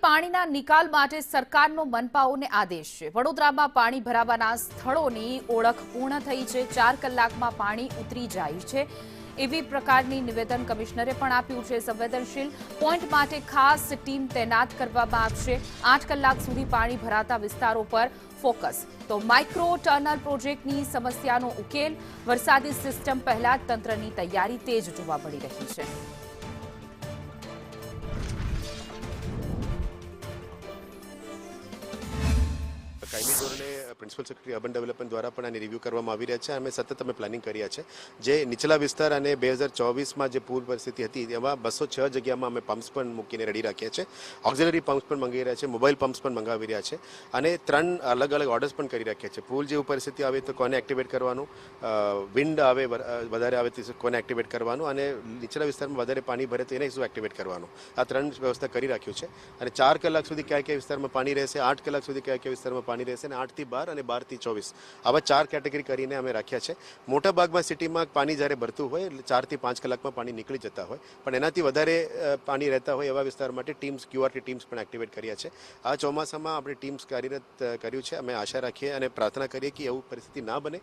પાણીના નિકાલ માટે સરકારનો મનપાઓને આદેશ છે। વડોદરામાં પાણી ભરાવાના સ્થળોની ઓળખ પૂર્ણ થઈ છે। 4 કલાકમાં પાણી ઉતરી જાય છે એવી પ્રકારની નિવેદન કમિશનરે પણ આપ્યું છે। સંવેદનશીલ પોઈન્ટ માટે ખાસ ટીમ તૈનાત કરવામાં આવશે। 8 કલાક સુધી પાણી ભરાતા વિસ્તારો પર ફોકસ। તો માઇક્રો ટનલ પ્રોજેક્ટની સમસ્યાનો ઉકેલ, વરસાદી સિસ્ટમ પહેલા જ તંત્રની તૈયારી તેજ જોવા મળી રહી છે। કાયમી ધોરણે પ્રિન્સિપલ સેક્રેટરી અર્બન ડેવલપમેન્ટ દ્વારા પણ આની રિવ્યૂ કરવામાં આવી રહ્યા છે। અમે સતત પ્લાનિંગ કર્યા છે। જે નીચલા વિસ્તાર અને 2024માં જે પૂર પરિસ્થિતિ હતી એમાં 206 જગ્યામાં અમે પમ્પ્સ પણ મૂકીને રેડી રાખ્યા છે। ઓક્સિલરી પમ્પ્સ પણ મંગાવી રહ્યા છે, મોબાઈલ પમ્પ્સ પણ મંગાવી રહ્યા છે અને 3 અલગ અલગ ઓર્ડર્સ પણ કરી રાખ્યા છે। પૂર જેવું પરિસ્થિતિ આવે તો કોને એક્ટિવેટ કરવાનું, વિન્ડ આવે વધારે આવે તો કોને એક્ટિવેટ કરવાનું અને નીચલા વિસ્તારમાં વધારે પાણી ભરે તો એને શું એક્ટિવેટ કરવાનું, આ 3 વ્યવસ્થા કરી રાખ્યું છે। અને 4 કલાક સુધી કયા કયા વિસ્તારમાં પાણી રહેશે, 8 કલાક સુધી કયા કયા વિસ્તારમાં પાણી રહેશે અને 8 થી 12 અને 12 થી 24 આવા 4 કેટેગરી કરીને અમે રાખ્યા છે। મોટા ભાગમાં સિટીમાં પાણી જ્યારે ભરતું હોય 4 થી 5 કલાકમાં પાણી નીકળી જતા હોય, પણ એનાથી વધારે પાણી રહેતા હોય એવા વિસ્તાર માટે ટીમ્સ, ક્યુઆરટી ટીમ્સ પણ એક્ટિવેટ કર્યા છે। આ ચોમાસામાં આપણે ટીમ્સ કાર્યરત કર્યું છે। અમે આશા રાખીએ અને પ્રાર્થના કરીએ કે એવું પરિસ્થિતિ ના બને।